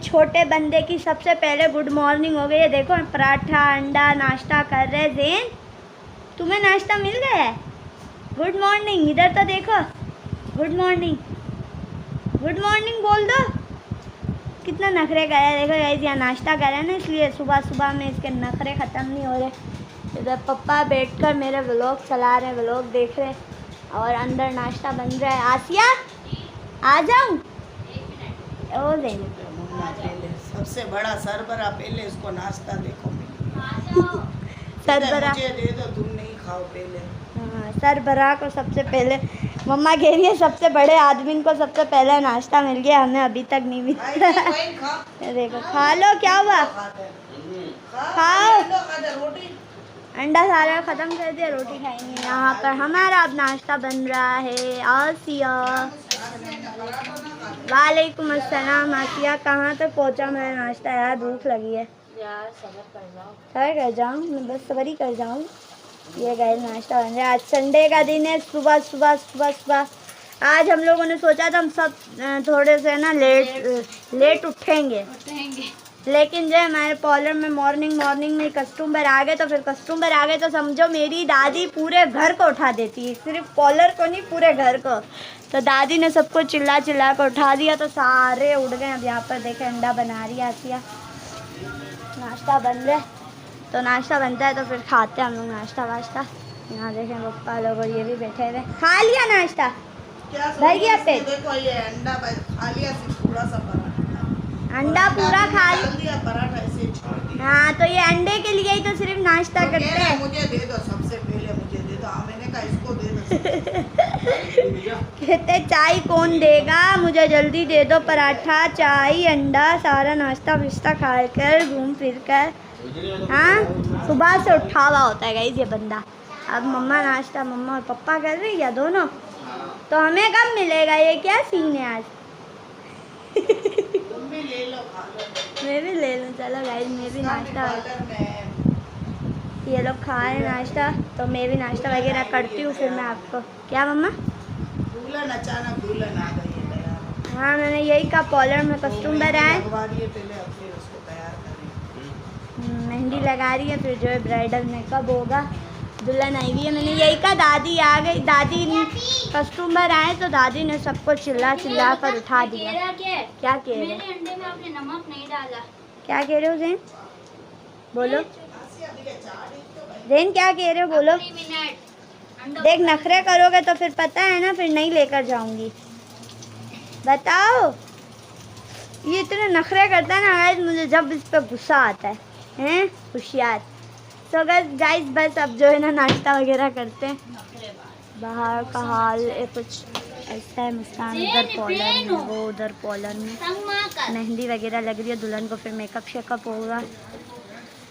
छोटे बंदे की सबसे पहले गुड मॉर्निंग हो गई है। देखो पराठा अंडा नाश्ता कर रहे। ज़ेन तुम्हें नाश्ता मिल गया है? गुड मॉर्निंग, इधर तो देखो। गुड मॉर्निंग, गुड मॉर्निंग बोल दो। कितना नखरे कर है। देखो गाइस यहाँ नाश्ता कर रहे हैं ना, इसलिए सुबह सुबह में इसके नखरे ख़त्म नहीं हो रहे। इधर पप्पा बैठकर मेरे व्लॉग चला रहे हैं, व्लॉग देख रहे हैं और अंदर नाश्ता बन रहा है। आसिया आ जाऊँ? ओ देने सबसे बड़ा सरबरा, पहले इसको नाश्ता देखो। सरबरा मुझे दे दो, तुम नहीं खाओ पहले। हाँ, सरबरा को सबसे पहले मम्मा कह रही है सबसे बड़े आदमी को सबसे पहले नाश्ता मिल गया, हमें अभी तक नहीं मिला। देखो खा लो, क्या हुआ? खाओ। अंडा सारा ख़त्म कर दिया, रोटी खाएंगे। यहाँ पर हमारा अब नाश्ता बन रहा है। आसिया वालेकुम अस्सलाम। आसिया कहाँ तक पहुँचा मेरा नाश्ता? यार भूख लगी है यार, सबर कर जाऊँ मैं, बस सबर ही कर जाऊँ। ये गए नाश्ता बन रहा है। आज संडे का दिन है। सुबह सुबह सुबह सुबह आज हम लोगों ने सोचा था हम सब थोड़े से ना लेट उठेंगे, लेकिन जो हमारे पार्लर में मॉर्निंग में कस्टमर आ गए, तो फिर कस्टमर आ गए तो समझो मेरी दादी पूरे घर को उठा देती है, सिर्फ पार्लर को नहीं पूरे घर को। तो दादी ने सबको चिल्ला कर उठा दिया, तो सारे उठ गए। अब यहाँ पर देखें अंडा बना रही है आसिया। नाश्ता बन रहा है, तो नाश्ता बनता है तो फिर खाते हैं हम लोग नाश्ता वाश्ता। यहाँ देखें पप्पा लोग और ये भी बैठे हुए। खा लिया नाश्ता? भर गया पेट? देखो ये अंडा खा लिया, थोड़ा सा पराठा, अंडा पूरा खा लिया। पराठा ऐसे छोड़ दिया। हाँ, तो ये अंडे के लिए ही तो सिर्फ नाश्ता करते हैं। मुझे दे दो, सबसे पहले मुझे दे दो। मैंने कहा इसको दे दो। कहते चाय कौन देगा, मुझे जल्दी दे दो पराठा चाय अंडा सारा नाश्ता विश्ता खा कर घूम फिर कर। हाँ, सुबह से उठा हुआ होता है गाइस ये बंदा। अब मम्मा नाश्ता मम्मा और पप्पा कर रही है दोनों, तो हमें कब मिलेगा? ये क्या सीन है आज? तुम भी ले लो, खा लो। मैं भी ले लूँ, चलो गाइस मैं भी नाश्ता। ये लोग खा रहे नाश्ता, तो मैं भी नाश्ता वगैरह करती हूँ, फिर मैं आपको। क्या मम्मा? दुल्हन अचानक दुल्हन आ गई है तैयार। हाँ, मैंने यही कहा पार्लर में कस्टमर आए, पहले अब फिर उसको तैयार करें। मेहंदी लगा रही है, फिर जो है ब्राइडल मेकअप होगा। दुल्हन आई हुई है, मैंने यही कहा दादी आ गई। दादी कस्टमर आए तो दादी ने सबको चिल्ला कर उठा दिया। क्या कह रहे? मेरे अंडे में आपने नमक नहीं डाला। क्या कह रहे हो ज़ेन? बोलो ज़ेन, क्या कह रहे हो? बोलो। देख नखरे करोगे तो फिर पता है ना, फिर नहीं लेकर जाऊंगी। बताओ, ये इतने नखरे करता है ना गाइस, मुझे जब इस पर गुस्सा आता है। हैं होशियार। तो गाइस बस अब जो है ना नाश्ता वगैरह करते हैं। बाहर का हाल कुछ ऐसा है। मुस्कान उधर पॉलर में, वो उधर पॉलर में मेहंदी वगैरह लग रही है दुल्हन को, फिर मेकअप शेकअप होगा।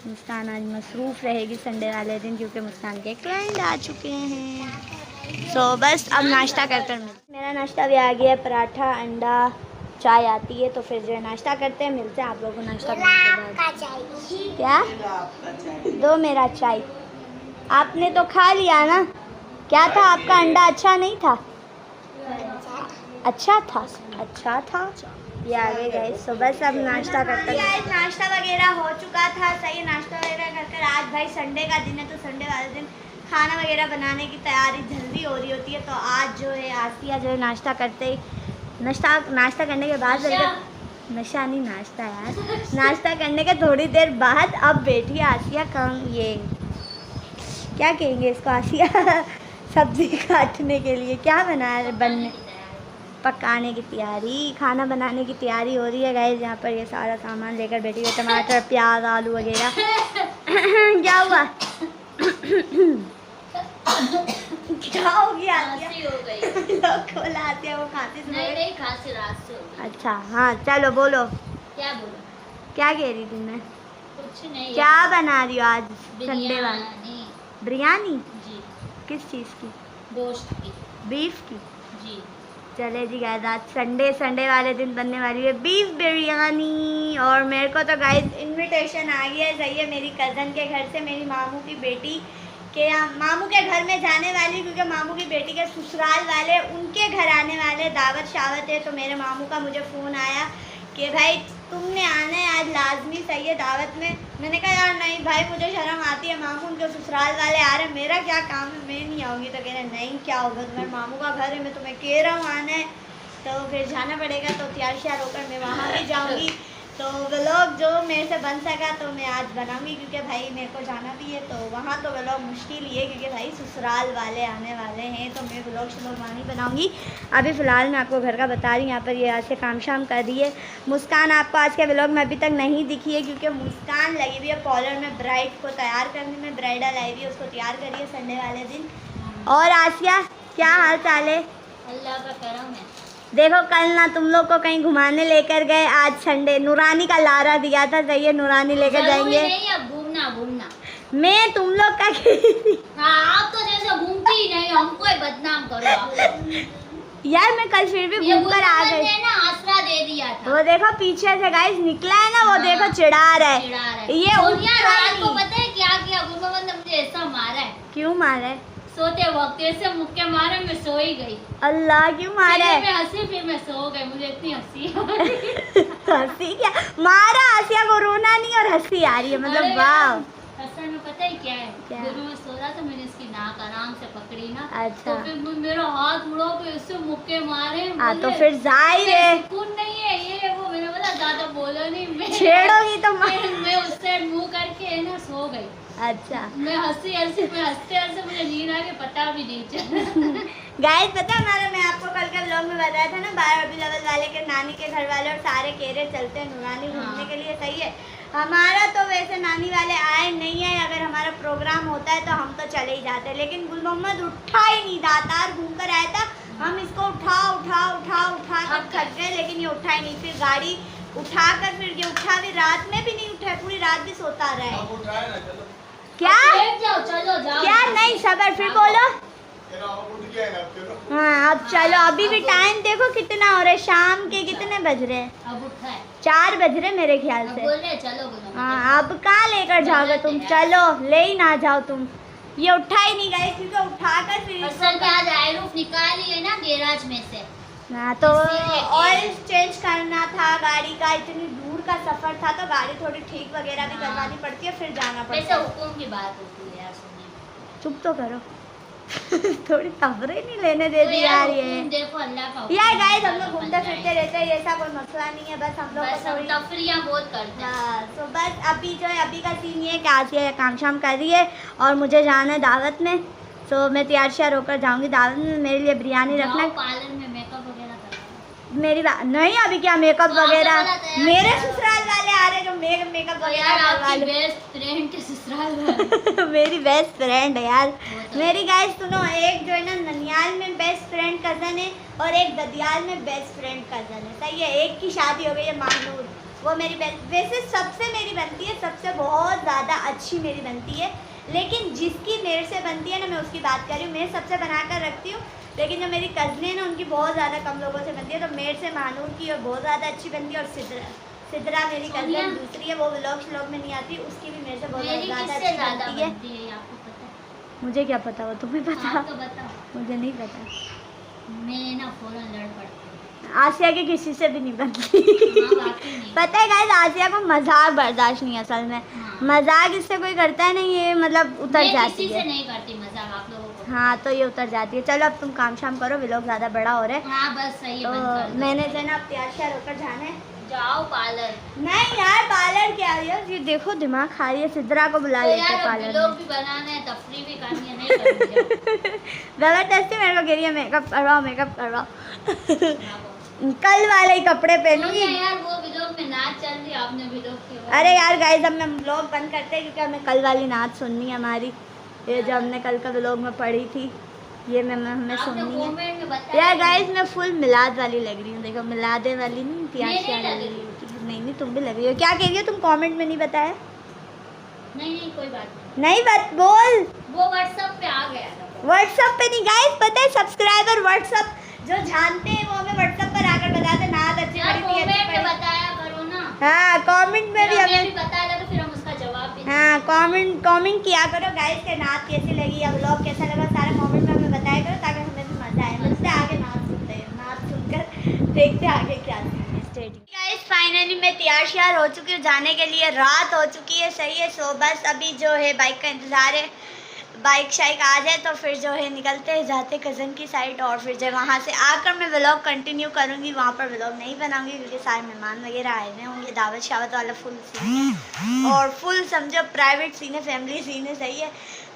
मुस्कान आज मसरूफ़ रहेगी संडे वाले दिन, क्योंकि मुस्कान के क्लाइंट आ चुके हैं। सो बस अब नाश्ता कर मेरा नाश्ता भी आ गया। पराठा अंडा चाय आती है, तो फिर जो है नाश्ता करते हैं। मिलते हैं आप लोगों को नाश्ता करने के बाद। क्या? दो मेरा चाय। आपने तो खा लिया ना। क्या था आपका अंडा? अच्छा नहीं था? अच्छा था। ये आ गए गए। सो बस अब नाश्ता करते हैं। नाश्ता वगैरह हो चुका था, सही नाश्ता वगैरह कर आज भाई संडे का दिन है, तो संडे वाले दिन खाना वगैरह बनाने की तैयारी जल्दी हो रही होती है। तो आज जो है आसिया जो है नाश्ता करते ही नाश्ता करने के बाद नशा नहीं, नाश्ता यार, नाश्ता करने के थोड़ी देर बाद अब बैठी आसिया कम, ये क्या कहेंगे इसको, आसिया सब्जी काटने के लिए क्या पकाने की तैयारी, खाना बनाने की तैयारी हो रही है गाइस। यहाँ पर ये सारा सामान लेकर बैठी है, टमाटर प्याज आलू वगैरह। क्या हुआ? क्या हो गया? लोग खोलाते हैं वो खाते नहीं खांसी रात से। अच्छा हाँ, चलो बोलो। क्या बोलो? क्या कह रही थी? मैं कुछ नहीं। क्या बना रही हो आज संडे वाला? बिरयानी? जी। किस चीज़ की? गोश्त की। बीफ की? जी। चले जी गाइस, आज संडे वाले दिन बनने वाली है बीफ बिरयानी। और मेरे को तो गाइस इनविटेशन आ गया है, सही है, मेरी कज़न के घर से, मेरी मामू की बेटी के मामू के घर में जाने वाली, क्योंकि मामू की बेटी के ससुराल वाले उनके घर आने वाले, दावत शावत है। तो मेरे मामू का मुझे फ़ोन आया कि भाई तुमने आना है आज लाजमी सही है दावत में। मैंने कहा यार नहीं भाई मुझे शर्म आती है, मामू उनके ससुराल वाले आ रहे हैं, मेरा क्या काम है, मैं नहीं आऊँगी। तो कह रहे नहीं क्या होगा, तुम्हारे मामू का घर है, मैं तुम्हें कह रहा हूँ आना है तो फिर जाना पड़ेगा। तो तैयार श्यार होकर मैं वहाँ भी जाऊँगी। तो व्लॉग जो मेरे से बन सका तो मैं आज बनाऊंगी, क्योंकि भाई मेरे को जाना भी है। तो वहाँ तो व्लॉग मुश्किल ही है, क्योंकि भाई ससुराल वाले आने वाले हैं, तो मैं व्लॉग वहाँ नहीं बनाऊंगी। अभी फ़िलहाल मैं आपको घर का बता रही हूँ। यहाँ पर ये आज से काम शाम कर रही है। मुस्कान आपको आज के व्लॉग में अभी तक नहीं दिखी है, क्योंकि मुस्कान लगी हुई है पार्लर में ब्राइड को तैयार करने में। ब्राइडल आई हुई है, उसको तैयार करिए संडे वाले दिन। और आसिया क्या हाल चाल है? अल्लाह का करम है। देखो कल ना तुम लोग को कहीं घुमाने लेकर गए, आज संडे नूरानी का लारा दिया था, सही है नूरानी लेकर जाएंगे। नहीं अब घूमना घूमना मैं तुम लोग का हाँ, आप तो जैसे घूमती ही नहीं, हमको ही बदनाम करो आप। यार मैं कल फिर भी घूम कर आ गई ना, आसरा दे दिया था। वो देखो पीछे से गाइस निकला है ना, वो देखो चिढ़ा रहा है। ये रात को पता है क्या किया, गुरुमंद ने मुझे ऐसा मारा है। क्यों मारा है? सोते वक्त ऐसे मुक्के मारे, मैं सो ही गई। अल्लाह क्यों मारा है? मैं हंसी, फिर मैं सो गई, मुझे इतनी हंसी हंसी क्या मारा? आसिया को रोना नहीं और हंसी आ रही है, मतलब वाह। असल में पता है क्या है, गुरु में सो रहा था, मैंने इसकी नाक आराम से पकड़ी ना। अच्छा। तो फिर मेरा हाथ मुड़ा पे इससे मुक्के मारे। हाँ तो फिर जाहिर है सुकून नहीं है ये वो। मैंने बोला ज्यादा बोलो नहीं, मैं छेड़ोगी तो मैं उससे मुंह करके है ना सो गई। अच्छा मैं हंसते हंसते मुझे नींद आ गई, पता भी नहीं चला। गाइस पता हमारा, मैं आपको कल के व्लॉग में बताया था ना, 12 रबी अव्वल वाले के नानी के घर वाले और सारे केरे चलते हैं नूरानी घूमने के लिए, सही है। हमारा तो वैसे नानी वाले आए नहीं है, अगर हमारा प्रोग्राम होता है तो हम तो चले ही जाते हैं, लेकिन गुल मोहम्मद उठा ही नहीं, दातार घूम कर आया था, हम इसको उठा कर थक गए, लेकिन ये उठा ही नहीं। फिर गाड़ी उठा कर फिर ये उठा भी, रात में भी नहीं उठा, पूरी रात भी सोता रहा है। क्या चलो जाओ। क्या नहीं सबर, फिर बोलो। हाँ अब चलो, अभी भी टाइम देखो कितना हो रहा है, शाम के कितने बज रहे हैं? अब उठा है, 4 बज रहे मेरे ख्याल से। बोल रहे चलो बोलो। हाँ अब कहाँ लेकर जाओगे तुम? चलो ले ही ना जाओ तुम। ये उठा ही नहीं गए, क्योंकि उठा कर फिर असल में आज आयरूफ निकाली है ना गैराज में से। हाँ तो ऑयल चेंज करना था गाड़ी का, इतनी दूर का सफर था, तो गाड़ी थोड़ी ठीक वगैरह भी करवानी पड़ती है, फिर जाना पड़ता वैसे है। हुकुम की बात होती है यार, सुनिए। चुप तो करो। थोड़ी खबरें नहीं लेने दे दी यार ये। देखो अल्लाह का हुक्म यार गाइस हम है, लोग घूमते फिरते रहते हैं, ऐसा कोई मसला नहीं है, बस हम लोग बस को हम थोड़ी तफरियां बहुत करते हैं। हाँ तो बस अभी जो है, अभी का सीन ये है कि आसिया काम शाम कर रही है और मुझे जाना है दावत में। तो मैं तैयार श्यार होकर जाऊंगी दावत में। मेरे लिए बिरयानी रखना। पार्लर में मेकअप वगैरह करना। मेरी बात नहीं, अभी क्या मेकअप तो वगैरह, आपको बोला था यार। मेरे ससुराल वाले आ रहे हैं जो मेकअप वगैरह करवा आपकी लो। बेस्ट फ्रेंड के ससुराल वाले। मेरी बेस्ट फ्रेंड है यार। तो मेरी गाइस सुनो, एक जो है ना ननियाल में बेस्ट फ्रेंड कज़न है और एक ददियाल में बेस्ट फ्रेंड कज़न है, सही है। एक की शादी हो गई है मानूर, वो मेरी बेस्ट, वैसे सबसे मेरी बनती है, सबसे बहुत ज़्यादा अच्छी मेरी बनती है, लेकिन जिसकी मेरे से बनती है ना, मैं उसकी बात कर रही हूँ। मैं सबसे बना कर रखती हूँ, लेकिन जो मेरी कज़नें हैं ना, उनकी बहुत ज़्यादा कम लोगों से बनती है। तो मेरे से मानूर की और बहुत ज़्यादा अच्छी बनती है, और सिद्रा मेरी कज़न दूसरी है, वो व्लॉग में नहीं आती, उसकी भी मेरे से बहुत ज़्यादा अच्छी बनती है। बनती है आपको पता है? मुझे क्या पता, वो तुम्हें पता, आप तो बताओ। मुझे नहीं पता। मैं ना फौरन लड़ पड़ती हूँ। आसिया के किसी से भी नहीं बनती। हाँ, वाकई नहीं। पता है गाइस, आसिया को मजाक बर्दाश्त नहीं है असल में। हाँ। मजाक इससे कोई करता है नहीं, ये मतलब उतर मैं जाती किसी है। से नहीं करती मजाक आप लोगों को। हाँ तो ये उतर जाती है। चलो अब तुम काम शाम करो, व्लॉग ज़्यादा बड़ा हो रहा है। हाँ बस सही है, तो बंद कर दो। मैंने जो है ना अब तैयार श्यार होकर जाना है। जाओ पार्लर। नहीं यार पार्लर क्या यार, ये देखो दिमाग खा रही है। सिद्रा को बुला तो लेते हैं यार पार्लर लोग में। भी बनाना है, तफरी भी करनी है, नहीं करनी जबरदस्ती मेरे को कह रही है मेकअप करवाओ मेकअप करवाओ। है। कल वाले ही कपड़े पहनूंगी। यार वो व्लॉग में नाच चल रही है, आपने व्लॉग किया। अरे यार गाइस अब मैं व्लॉग बंद करते हैं, क्योंकि हमें कल वाली नाच सुननी है हमारी, ये जो हमने कल का व्लॉग में पढ़ी थी, ये हमें सुननी है। कमेंट में बताया। यार गाइस मैं फुल मिलाद वाली लग रही हूँ, देखो मिलादे वाली नहीं थी, नहीं, आज नहीं लग वाली रही। नहीं नहीं तुम भी लग रही हो। क्या कह रही हो तुम? कमेंट में नहीं बताया। नहीं कोई बात नहीं बात बोल। नहीं, वो व्हाट्सएप पे आ गया था। व्हाट्सएप पे नहीं गाइस, पता है सब्सक्राइबर व्हाट्सएप जो जानते हैं वो हमें व्हाट्सएप पर आकर बताते नाद अच्छी यार पड़ी थी, अच्छी कमेंट में पड़ी। बताया करो ना। हाँ कमेंट में भी हमें हमें, भी बताया तो फिर हम उसका जवाब भी। हाँ कमेंट किया करो गाइस के नाच कैसी लगी या व्लॉग कैसा लगा, सारा कमेंट में हमें बताया करो, ताकि हमें भी मजा आए। मिलते आगे नाच सुनते हैं, नाच सुनकर देखते आगे क्या। गाइस फाइनली मैं तैयार श्यार हो चुकी हूँ जाने के लिए। रात हो चुकी है, सही है। सो बस अभी जो है बाइक का इंतज़ार है, बाइक शाइक आ जाए तो फिर जो है निकलते हैं, जाते कज़न की साइड। और फिर जो वहाँ से आकर मैं व्लॉग कंटिन्यू करूँगी। वहाँ पर व्लॉग नहीं बनाऊँगी क्योंकि सारे मेहमान वगैरह आए हुए होंगे। दावत शावत वाला फुल सीन है और फुल समझो प्राइवेट सीन है, फैमिली सीन है, सही है।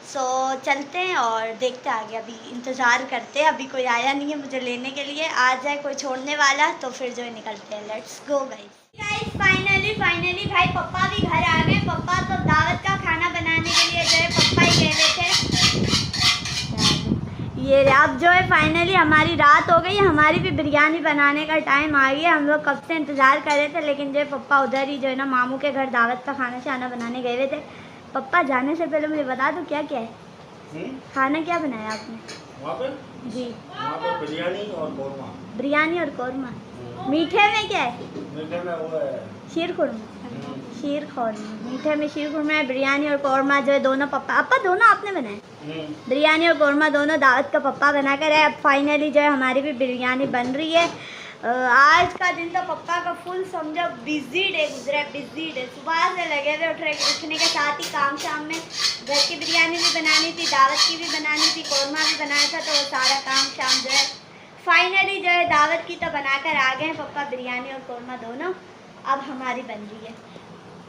सो चलते हैं और देखते आगे। अभी इंतज़ार करते हैं, अभी कोई आया नहीं है मुझे लेने के लिए। आ जाए कोई छोड़ने वाला तो फिर जो है निकलते हैं। Let's go guys. फाइनली भाई पप्पा भी घर आ गए। पप्पा तो दावत का खाना बनाने के लिए जो है पप्पा ही गए हुए थे। ये अब जो है फाइनली हमारी रात हो गई, हमारी भी बिरयानी बनाने का टाइम आ गया। हम लोग कब से इंतज़ार कर रहे थे, लेकिन जो है पप्पा उधर ही जो है ना मामू के घर दावत का खाना बनाने गए हुए थे। पप्पा जाने से पहले मुझे बता दो क्या क्या है खाना, क्या बनाया आपने वहाँ पर? जी वहाँ पर बिरयानी और कौरमा। बिरयानी और कौरमा। मीठे में क्या है? मीठे में वो है शीर खुरमा। शीर खुरमा मीठे में शीर खुरमा है। बिरयानी और कौरमा जो है दोनों पप्पा दोनों आपने बनाए। बिरयानी और कौरमा दोनों दावत का पप्पा बना कर है। अब फाइनली जो है हमारी भी बिरयानी बन रही है। आज का दिन तो पप्पा का फुल समझो बिजी डे गुजरा है, बिजी डे। सुबह से लगे हुए उठने के साथ ही काम शाम में घर की बिरयानी भी बनानी थी, दावत की भी बनानी थी, कौरमा भी बनाया था। तो वो सारा काम शाम जो है फाइनली जो है दावत की तो बनाकर आ गए हैं पप्पा, बिरयानी और कौरमा दोनों। अब हमारी बन रही है।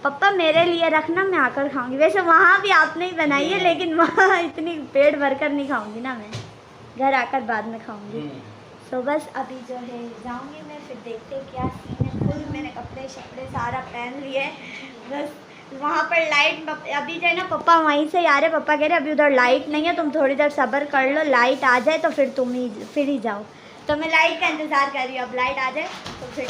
पप्पा मेरे लिए रखना, मैं आकर खाऊंगी। वैसे वहाँ भी आपने ही बनाई है, लेकिन वहाँ इतनी पेट भरकर नहीं खाऊंगी ना, मैं घर आकर बाद में खाऊंगी। तो बस अभी जो है जाऊंगी मैं, फिर देखते हैं क्या सीन है। फुल मैंने कपड़े शपड़े सारा पहन लिए। बस वहाँ पर लाइट अभी जो है ना पप्पा वहीं से आ रहे। पप्पा कह रहे अभी उधर लाइट नहीं है, तुम थोड़ी देर सब्र कर लो, लाइट आ जाए तो फिर फिर ही जाओ। तो मैं लाइट का इंतज़ार कर रही हूँ, अब लाइट आ जाए तो फिर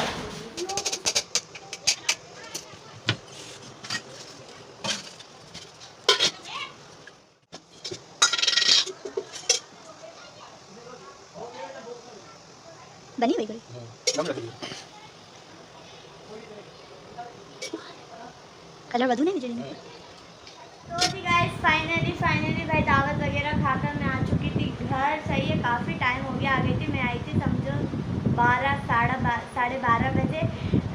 बनी हुई कलर वधू नहीं मुझे। तो जी गाइस फाइनली भाई दावत वगैरह खाकर मैं आ चुकी थी घर, सही है। काफ़ी टाइम हो गया आ गई थी। मैं आई थी समझो 12 बजे।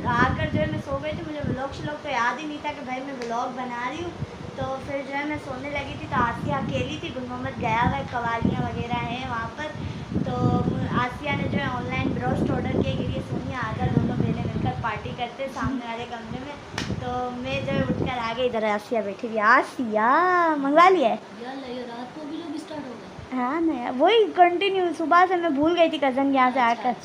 आकर जो है मैं सो गई थी। मुझे व्लॉग तो याद ही नहीं था कि भाई मैं व्लॉग बना रही हूँ। तो फिर जो है मैं सोने लगी थी तो आसिया अकेली थी, गुल मोहम्मद गया हुआ है, कवालियाँ वगैरह हैं वहाँ पर। तो आसिया ने जो है ऑनलाइन ब्रोस्ट ऑर्डर किए कि सोनिया आकर दोनों बहनें मिलकर पार्टी करते सामने वाले कमरे में। तो मैं जो है उठकर आ गई, इधर आसिया बैठी हुई। आसिया मंगवा लिया है रात को भी लोग स्टार्ट हो गए। हाँ नहीं वही कंटिन्यू। सुबह से मैं भूल गई थी कज़न के यहाँ से आकर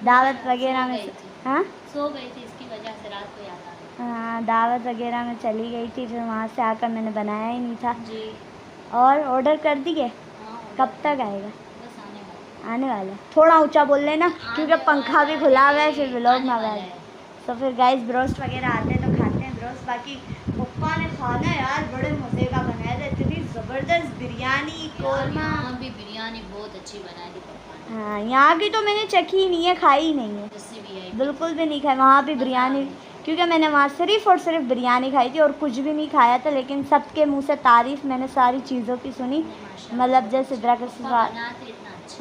दावत वगैरह में। हाँ सो गई थी, इसकी वजह से रात को याद आ गई। हाँ दावत वगैरह में चली गई थी, फिर वहाँ से आकर मैंने बनाया ही नहीं था जी। और ऑर्डर कर दिए। कब तक आएगा? आने वाला है। थोड़ा ऊंचा बोल लेना क्योंकि पंखा भी खुला हुआ है, फिर व्लॉग ना आए। तो फिर गाइस ब्रोस्ट वगैरह आते हैं तो खाते हैं ब्रोस्ट। बाकी पप्पा ने खाना यार बड़े मज़े का बनाया था, इतनी ज़बरदस्त बिरयानी कौरमा। भी बिरयानी बहुत अच्छी बनाई थी पप्पा ने। हाँ यहाँ की तो मैंने चखी ही नहीं है, खाई ही नहीं है, बिल्कुल भी नहीं खाई। वहाँ भी बिरयानी, क्योंकि मैंने वहाँ सिर्फ़ और सिर्फ बिरयानी खाई थी और कुछ भी नहीं खाया था। लेकिन सबके मुँह से तारीफ़ मैंने सारी चीज़ों की सुनी। मतलब जैसे सिद्रा के ससुराल,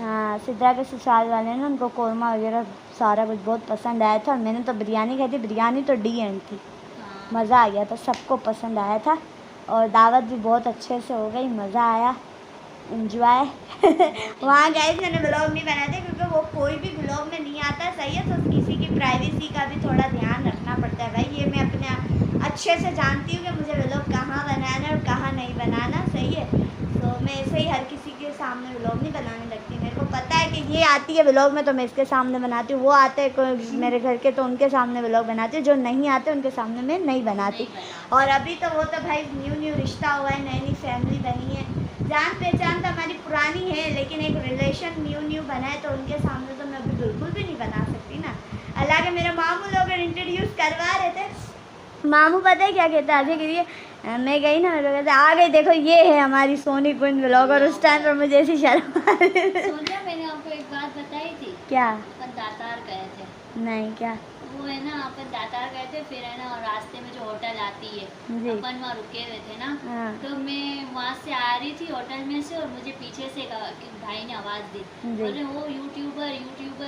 हाँ सिद्रा के ससुराल वाले ने उनको कौरमा वगैरह सारा कुछ बहुत पसंद आया था। मैंने तो बिरयानी खाई थी, बिरयानी तो डी एंड थी, मज़ा आ गया था, सबको पसंद आया था। और दावत भी बहुत अच्छे से हो गई, मज़ा आया, एंजॉय। वहाँ गए मैंने व्लॉग नहीं बनाया था क्योंकि वो कोई भी व्लॉग में नहीं आता, सही है। तो किसी की प्राइवेसी का भी थोड़ा ध्यान रखना पड़ता है भाई। ये मैं अपने अच्छे से जानती हूँ कि मुझे व्लॉग कहाँ बनाना है और कहाँ नहीं बनाना, सही है। तो मैं ऐसे ही हर किसी के सामने व्लॉग नहीं बनाने लगती। मेरे को पता है कि ये आती है व्लॉग में तो मैं इसके सामने बनाती हूँ, वो आते हैं कोई मेरे घर के तो उनके सामने व्लॉग बनाती हूँ, जो नहीं आते उनके सामने मैं नहीं बनाती। और अभी तो वो तो भाई न्यू रिश्ता हुआ है, नई अकेडमी बनी है, जान पहचान तो हमारी पुरानी है, लेकिन एक रिलेशन न्यू बना है, तो उनके सामने तो मैं अभी बिल्कुल भी नहीं बना सकती ना। हालांकि मेरे मामू लोग इंट्रोड्यूस करवा रहे थे, मामू पता है क्या कहते हैं, आगे गिरिए मैं गई ना, मेरे कहते आ गई देखो ये है हमारी सोनी कुंज ब्लॉगर। उस टाइम पर मुझे ऐसी शर्म आ रही थी। सोनिया मैंने आपको एक बात बताई थी क्या? अपन दातार गए थे। नहीं क्या? वो है ना अपन दातार गए थे, फिर है ना और रास्ते में जो होटल आती है अपन वहाँ रुके हुए थे ना। हाँ। तो मैं वहाँ से आ रही थी होटल में से और मुझे पीछे से एक भाई ने आवाज़ दी, बोले वो यूट्यूबर।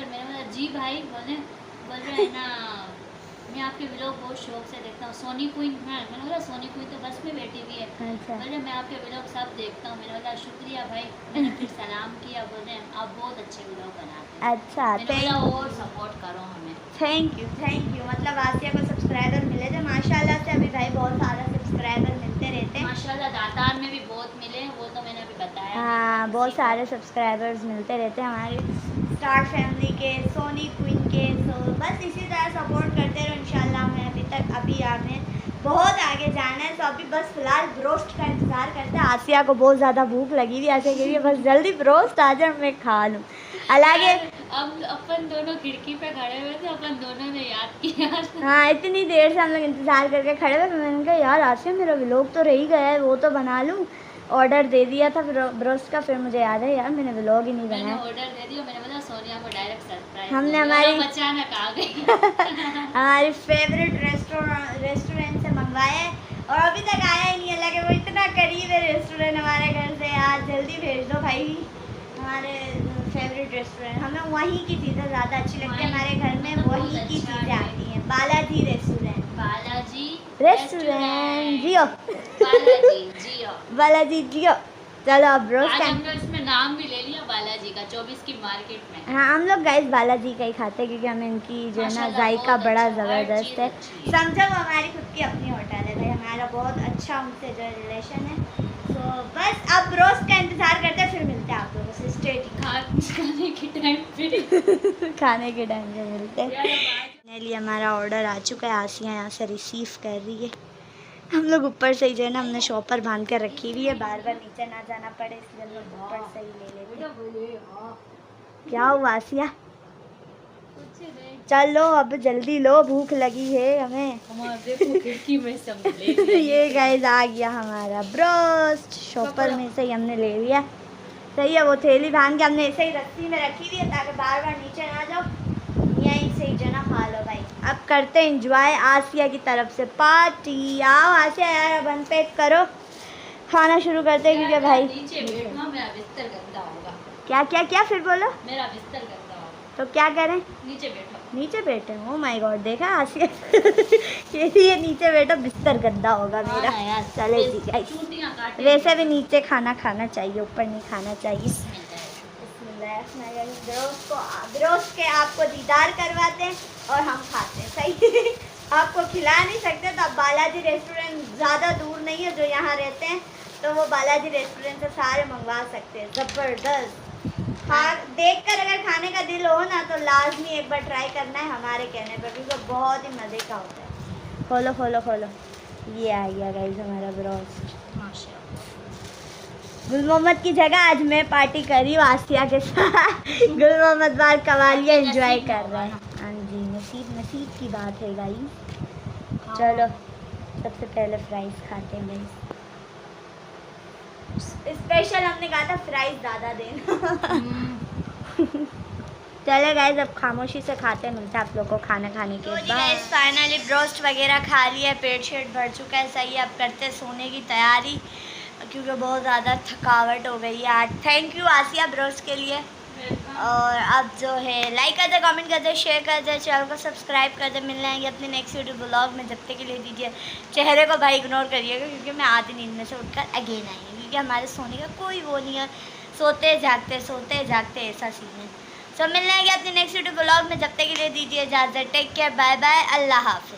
मैंने बोला जी भाई, बोल रहे है ना मैं आपके व्लॉग बहुत शौक से देखता हूँ। सोनी क्वीन, हाँ मैंने बोला सोनी क्वीन तो बस में बैठी हुई है, अच्छा बोले मैं आपके व्लॉग सब देखता हूँ। मैंने बोला शुक्रिया भाई। मैंने फिर सलाम किया, बोले आप बहुत अच्छे व्लॉग बनाते हैं। अच्छा, मैंने बोला और सपोर्ट करो हमें। Thank you. मतलब आसिया को सब्सक्राइबर मिले थे माशाल्लाह से, अभी भाई बहुत सारा सब्सक्राइबर मिलते रहते हैं। माशाल्लाह दातार में भी बहुत मिले हैं, वो तो मैंने अभी बताया। हाँ, बहुत सारे सब्सक्राइबर्स मिलते रहते हैं हमारे स्टार फैमिली के, सोनी क्वीन के। सो बस इसी तरह सपोर्ट करते रहो इंशाल्लाह। हमें अभी आपने बहुत आगे जाना है। तो अभी बस फिलहाल ब्रोस्ट का इंतज़ार करते हैं। आसिया को बहुत ज़्यादा भूख लगी थी, आसिया के लिए बस जल्दी ब्रोस्ट आ जाए मैं खा लूँ। हालांकि अब अपन दोनों खिड़की पे खड़े हुए थे, अपन दोनों ने याद किया। हाँ, इतनी देर से हम लोग इंतज़ार करके खड़े हुए। मैंने कहा यार आसिया मेरा व्लॉग तो रह ही गया है, वो तो बना लूँ। ऑर्डर दे दिया था ब्रोस्ट का, फिर मुझे याद है यार मैंने व्लॉग ही नहीं मैंने बनाया। ऑर्डर दे दिया, मैंने बोला सोनिया को डायरेक्ट सरप्राइज। हमने हमारी अचानक आ गई। हमारी फेवरेट रेस्टोरेंट से मंगवाया है और अभी तक आया ही नहीं है। लगे वो इतना करीब है रेस्टोरेंट हमारे घर से, आज जल्दी भेज दो भाई हमारे फेवरेट रेस्टोरेंट। हमें वहीं की चीज़ें ज़्यादा अच्छी लगती है, हमारे घर में वहीं की चीज़ें आती हैं। बालाजी रेस्टोरेंट जियो, बालाजी जियो। चलो अब रोज आज हमने इसमें नाम भी ले लिया बालाजी का, 24 की मार्केट में। हाँ, हम लोग गाइस बालाजी का ही खाते हैं क्योंकि हमें इनकी जो है ना माशाल्लाह जायका बहुत बड़ा अच्छा, हर ज़बरदस्त चीज़ है। अच्छी है। समझो वो हमारी खुद की अपनी होटल है भाई, हमारा बहुत अच्छा उनसे जो रिलेशन है। तो बस अब रोज का इंतज़ार करते हैं, फिर मिलते हैं आप लोगों से। स्टेट खाने के टाइम पे खाने के टाइम पे मिलते हैं। फाइनली हमारा ऑर्डर आ चुका है, आसिया यहाँ से रिसीव कर रही है। हम लोग ऊपर से ही जो है ना हमने शॉपर बांध कर रखी हुई है, बार बार नीचे ना जाना पड़े, इसलिए हम लोग ऊपर से ही ले लेते हैं। क्या हुआ आसिया? चलो अब जल्दी लो, भूख लगी है हमें। देखो खिड़की में सब ये गाइस आ गया हमारा ब्रोस्ट, शॉपर में से ही हमने ले लिया। सही है, वो थैली बांध के हमने ऐसे ही रस्सी में रखी हुई है ताकि बार बार नीचे ना जाओ, यहीं से ही जो ना खा लो भाई। अब करते हैं एंजॉय आसिया की तरफ से पार्टी। आओ आसिया यार, अब अनपैक करो, खाना शुरू करते हैं क्योंकि भाई नीचे बैठना, मेरा बिस्तर गंदा होगा। क्या क्या क्या फिर बोलो? मेरा बिस्तर गंदा होगा, तो क्या करें? नीचे बैठो। नीचे बैठे? ओ माय गॉड, देखा आसिया ये नीचे बैठो, बिस्तर गंदा होगा मेरा। चले जी गाइस, चूटियां काटे। वैसे भी नीचे खाना खाना चाहिए, ऊपर नहीं खाना चाहिए। ब्रोस्ट के आपको दीदार करवाते हैं और हम खाते हैं, सही आपको खिला नहीं सकते तो अब बालाजी रेस्टोरेंट ज़्यादा दूर नहीं है, जो यहाँ रहते हैं तो वो बालाजी रेस्टोरेंट से सारे मंगवा सकते हैं। ज़बरदस्त देख कर अगर खाने का दिल हो ना तो लाजमी एक बार ट्राई करना है हमारे कहने पर, क्योंकि बहुत ही मज़े का होता है। खोलो खोलो खोलो, ये आ गया गाइस हमारा ब्रोस्ट। गुल मोहम्मद की जगह आज मैं पार्टी कर रही हूँ आसिया के साथ। गुल मोहम्मद बार कवालियाँ एंजॉय कर रहे हैं। हाँ जी, नसीब की बात है गाइस। चलो सबसे पहले फ्राइज खाते हैं गाइस। स्पेशल हमने कहा था फ्राइज ज़्यादा देना। चले गाइस, अब खामोशी से खाते, मिलते हैं आप लोग को खाना खाने के बाद। फाइनली ब्रोस्ट वगैरह खा लिया, पेट शेट भर चुका है, सही है। अब करते सोने की तैयारी क्योंकि बहुत ज़्यादा थकावट हो गई है आज। थैंक यू आसिया ब्रोस्ट के लिए। और अब जो है लाइक कर दे, कमेंट कर दे, शेयर कर दे, चैनल को सब्सक्राइब कर दे। मिल जाएंगे अपने नेक्स्ट वीडियो ब्लॉग में, जब तक के लिए दीजिए चेहरे को भाई इग्नोर करिएगा क्योंकि मैं आधी नींद में से उठकर अगेन आई हूँ, क्योंकि हमारे सोने का कोई वो नहीं है, सोते जागते ऐसा सीन है। सो मिल जाएंगे अपने नेक्स्ट वीडियो ब्लॉग में, जब तक के लिए दीजिए इजाज़त। टेक केयर, बाय बाय, अल्लाह हाफ़िज़।